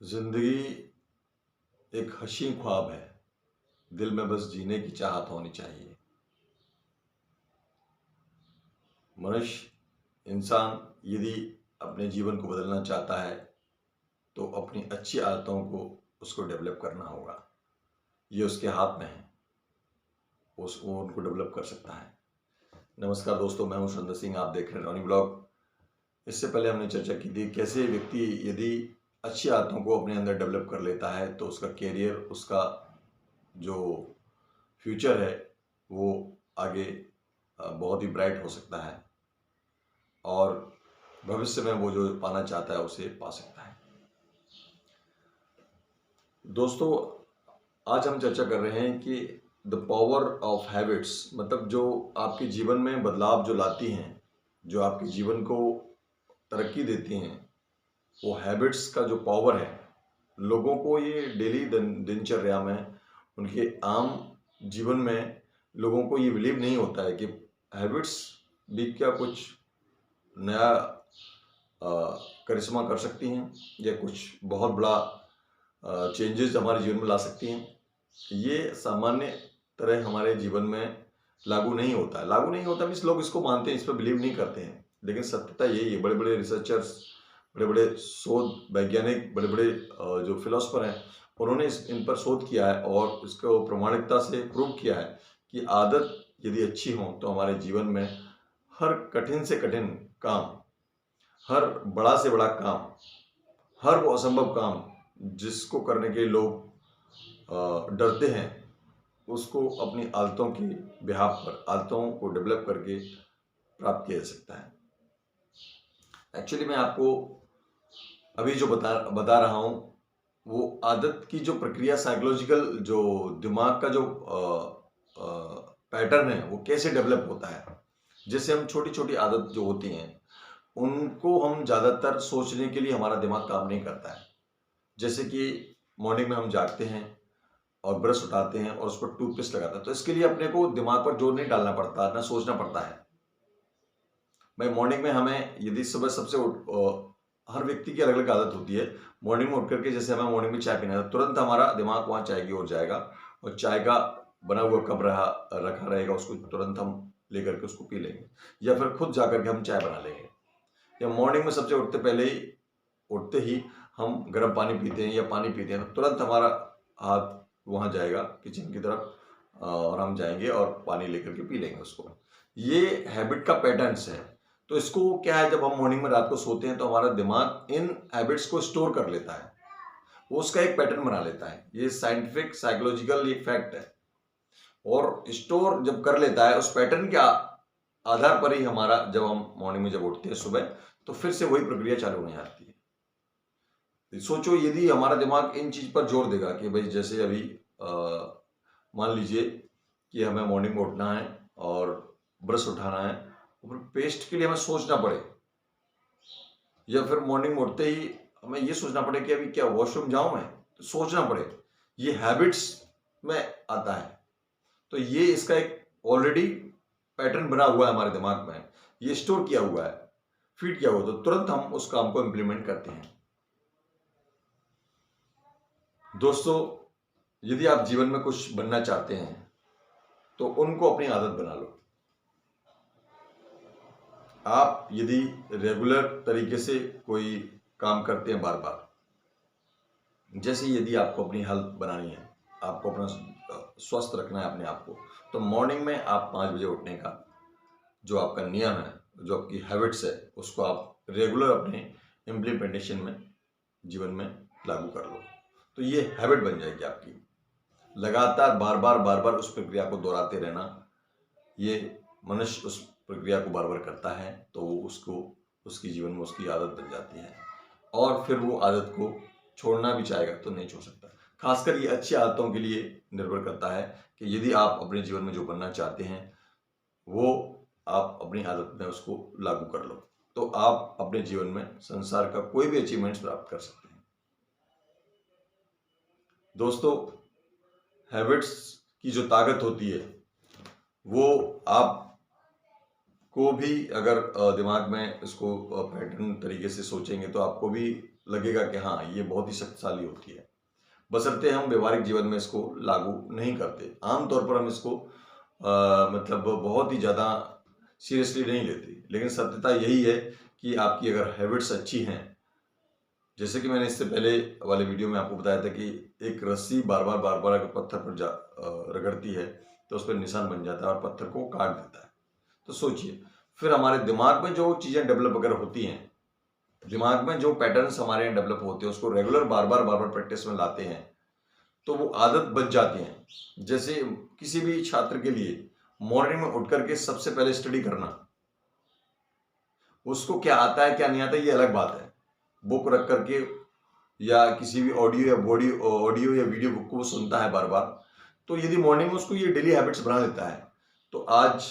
जिंदगी एक हसीन ख्वाब है। दिल में बस जीने की चाहत होनी चाहिए। मनुष्य इंसान यदि अपने जीवन को बदलना चाहता है तो अपनी अच्छी आदतों को उसको डेवलप करना होगा। ये उसके हाथ में है, वो उनको डेवलप कर सकता है। नमस्कार दोस्तों, मैं हूं सुरेंद्र सिंह। आप देख रहे हैं रॉनी ब्लॉग। इससे पहले हमने चर्चा की थी कैसे व्यक्ति यदि अच्छी आदतों को अपने अंदर डेवलप कर लेता है तो उसका कैरियर, उसका जो फ्यूचर है वो आगे बहुत ही ब्राइट हो सकता है और भविष्य में वो जो पाना चाहता है उसे पा सकता है। दोस्तों, आज हम चर्चा कर रहे हैं कि द पावर ऑफ हैबिट्स, मतलब जो आपके जीवन में बदलाव जो लाती हैं, जो आपके जीवन को तरक्की देती हैं, वो हैबिट्स का जो पावर है। लोगों को ये डेली दिनचर्या में, उनके आम जीवन में लोगों को ये बिलीव नहीं होता है कि हैबिट्स भी क्या कुछ नया करिश्मा कर सकती हैं या कुछ बहुत बड़ा चेंजेस हमारे जीवन में ला सकती हैं। ये सामान्य तरह हमारे जीवन में लागू नहीं होता है। लागू नहीं होता मीन्स लोग इसको मानते हैं, इस पर बिलीव नहीं करते हैं, लेकिन सत्यता यही है। बड़े बड़े रिसर्चर्स, बड़े बड़े शोध वैज्ञानिक, बड़े बड़े जो फिलोसफर हैं, उन्होंने इन पर शोध किया है और इसको प्रमाणिकता से प्रूव किया है कि आदत यदि अच्छी हो तो हमारे जीवन में हर कठिन से कठिन काम, हर बड़ा से बड़ा काम, हर वो असंभव काम जिसको करने के लोग डरते हैं, उसको अपनी आदतों की बिहाफ पर, आदतों को डेवलप करके प्राप्त किया जा सकता है। एक्चुअली मैं आपको अभी जो बता रहा हूँ वो आदत की जो प्रक्रिया, साइकोलॉजिकल जो दिमाग का जो पैटर्न है वो कैसे डेवलप होता है। जैसे हम छोटी छोटी आदत जो होती हैं उनको हम ज़्यादातर सोचने के लिए हमारा दिमाग काम नहीं करता है। जैसे कि मॉर्निंग में हम जागते हैं और ब्रश उठाते हैं और उस पर टूथपेस्ट लगाते हैं, तो इसके लिए अपने को दिमाग पर जोर नहीं डालना पड़ता, ना सोचना पड़ता है। भाई मॉर्निंग में हमें यदि सुबह हर व्यक्ति की अलग अलग आदत होती है। मॉर्निंग में उठ करके जैसे हमें मॉर्निंग में चाय पीना है, तुरंत हमारा दिमाग वहाँ चाय की ओर जाएगा और चाय का बना हुआ कप रखा रहेगा, उसको तुरंत हम लेकर के उसको पी लेंगे या फिर खुद जाकर के हम चाय बना लेंगे। या मॉर्निंग में सबसे उठते ही हम गर्म पानी पीते हैं या पानी पीते हैं, तो तुरंत हमारा हाथ वहाँ जाएगा किचन की तरफ और हम जाएंगे और पानी लेकर के पी लेंगे उसको। ये हैबिट का पैटर्न्स है। तो इसको क्या है, जब हम मॉर्निंग में रात को सोते हैं तो हमारा दिमाग इन हैबिट्स को स्टोर कर लेता है, वो उसका एक पैटर्न बना लेता है। ये साइंटिफिक साइकोलॉजिकल एक फैक्ट है। और स्टोर जब कर लेता है उस पैटर्न के आधार पर ही हमारा, जब हम मॉर्निंग में जब उठते हैं सुबह, तो फिर से वही प्रक्रिया चालू होने जाती है। सोचो यदि हमारा दिमाग इन चीज पर जोर देगा कि भाई जैसे अभी मान लीजिए कि हमें मॉर्निंग में उठना है और ब्रश उठाना है, और पेस्ट के लिए हमें सोचना पड़े, या फिर मॉर्निंग में उठते ही हमें ये सोचना पड़े कि अभी क्या वॉशरूम जाऊं मैं, तो सोचना पड़े, ये हैबिट्स में आता है। तो ये इसका एक ऑलरेडी पैटर्न बना हुआ है हमारे दिमाग में, ये स्टोर किया हुआ है, फीड किया हुआ, तो तुरंत हम उस काम को इंप्लीमेंट करते हैं। दोस्तों, यदि आप जीवन में कुछ बनना चाहते हैं तो उनको अपनी आदत बना लो। आप यदि रेगुलर तरीके से कोई काम करते हैं बार बार, जैसे यदि आपको अपनी हेल्थ बनानी है, आपको अपना स्वस्थ रखना है अपने आप को, तो मॉर्निंग में आप 5 बजे उठने का जो आपका नियम है, जो आपकी हैबिट्स है, उसको आप रेगुलर अपने इम्प्लीमेंटेशन में, जीवन में लागू कर लो, तो ये हैबिट बन जाएगी आपकी। लगातार बार बार उस प्रक्रिया को दोहराते रहना, ये मनुष्य उस प्रक्रिया को बार बार करता है तो वो उसको, उसकी जीवन में उसकी आदत बन जाती है और फिर वो आदत को छोड़ना भी चाहेगा तो नहीं छोड़ सकता। खासकर ये अच्छी आदतों के लिए निर्भर करता है कि यदि आप अपने जीवन में जो बनना चाहते हैं वो आप अपनी आदत में उसको लागू कर लो, तो आप अपने जीवन में संसार का कोई भी अचीवमेंट्स प्राप्त कर सकते हैं। दोस्तों, हैबिट्स की जो ताकत होती है वो आप को भी, अगर दिमाग में इसको पैटर्न तरीके से सोचेंगे तो आपको भी लगेगा कि हाँ ये बहुत ही शक्तिशाली होती है, बशर्ते हम व्यवहारिक जीवन में इसको लागू नहीं करते। आमतौर पर हम इसको मतलब बहुत ही ज़्यादा सीरियसली नहीं लेते, लेकिन सत्यता यही है कि आपकी अगर हैबिट्स अच्छी हैं, जैसे कि मैंने इससे पहले वाले वीडियो में आपको बताया था कि एक रस्सी बार बार अगर पत्थर पर रगड़ती है तो उस पर निशान बन जाता है और पत्थर को काट देता है। तो सोचिए, फिर हमारे दिमाग में जो चीज़ें डेवलप अगर होती हैं, दिमाग में जो पैटर्न्स हमारे यहाँ डेवलप होते हैं, उसको रेगुलर बार बार प्रैक्टिस में लाते हैं तो वो आदत बन जाती है। जैसे किसी भी छात्र के लिए मॉर्निंग में उठ करके सबसे पहले स्टडी करना, उसको क्या आता है क्या नहीं आता ये अलग बात है। बुक रख करके या किसी भी ऑडियो या वीडियो बुक को वो सुनता है बार बार, तो यदि मॉर्निंग में उसको ये डेली हैबिट्स बना लेता है तो आज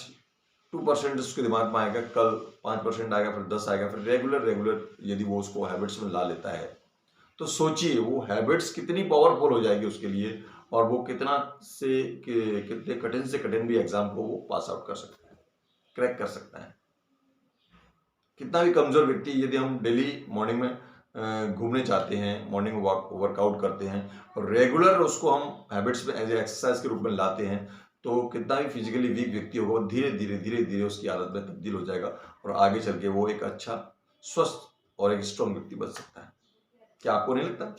2% उसके दिमाग में आएगा, कल 5% आएगा, फिर 10 आएगा, फिर रेगुलर यदि वो उसको हैबिट्स में ला लेता है तो सोचिए वो हैबिट्स कितनी पावरफुल हो जाएगी उसके लिए, और वो कितने कठिन से कठिन भी एग्जाम को वो पास आउट कर सकता है, क्रैक कर सकता है। कितना भी कमजोर व्यक्ति, यदि हम डेली मॉर्निंग में घूमने जाते हैं, मॉर्निंग वॉक वर्कआउट करते हैं और रेगुलर उसको हम हैबिट्स में एज ए एक्सरसाइज के रूप में लाते हैं, तो कितना भी फिजिकली वीक व्यक्ति होगा वो धीरे धीरे उसकी आदत में तब्दील हो जाएगा और आगे चल के वो एक अच्छा स्वस्थ और एक स्ट्रॉन्ग व्यक्ति बन सकता है। क्या आपको नहीं लगता?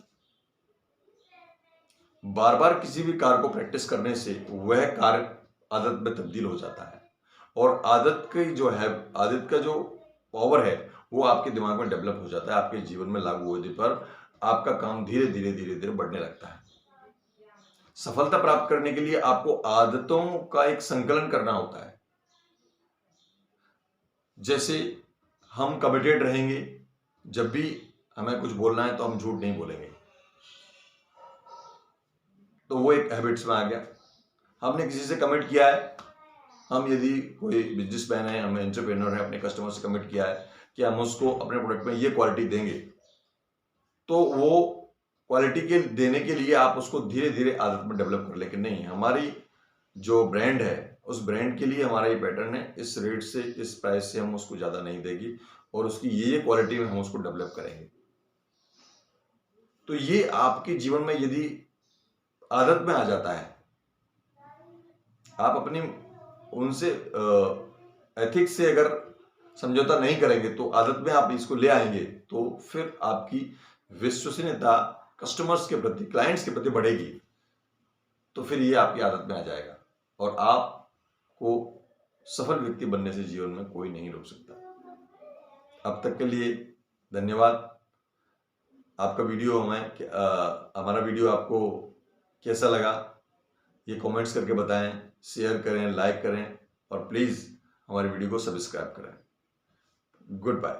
बार बार किसी भी कार्य को प्रैक्टिस करने से वह कार्य आदत में तब्दील हो जाता है और आदत का जो पावर है वो आपके दिमाग में डेवलप हो जाता है। आपके जीवन में लागू होने पर आपका काम धीरे धीरे बढ़ने लगता है। सफलता प्राप्त करने के लिए आपको आदतों का एक संकलन करना होता है। जैसे हम कमिटेड रहेंगे, जब भी हमें कुछ बोलना है तो हम झूठ नहीं बोलेंगे, तो वो एक हैबिट्स में आ गया। हमने किसी से कमिट किया है, हम यदि कोई बिजनेसमैन है, हम एंटरप्रेन्योर है, अपने कस्टमर से कमिट किया है कि हम उसको अपने प्रोडक्ट में ये क्वालिटी देंगे, तो वो क्वालिटी के देने के लिए आप उसको धीरे धीरे आदत में डेवलप कर, लेकिन नहीं, हमारी जो ब्रांड है उस ब्रांड के लिए हमारा ये पैटर्न है, इस रेट से इस प्राइस से हम उसको ज़्यादा नहीं देगी और उसकी ये क्वालिटी में हम उसको डेवलप करेंगे। तो ये आपके जीवन में यदि आदत में आ जाता है, आप अपनी उनसे एथिक्स से अगर समझौता नहीं करेंगे तो आदत में आप इसको ले आएंगे, तो फिर आपकी विश्वसनीयता कस्टमर्स के प्रति, क्लाइंट्स के प्रति बढ़ेगी, तो फिर ये आपकी आदत में आ जाएगा और आपको सफल व्यक्ति बनने से जीवन में कोई नहीं रोक सकता। अब तक के लिए धन्यवाद। आपका वीडियो हमारा वीडियो आपको कैसा लगा ये कमेंट्स करके बताएं, शेयर करें, लाइक करें और प्लीज़ हमारे वीडियो को सब्सक्राइब करें। Good bye.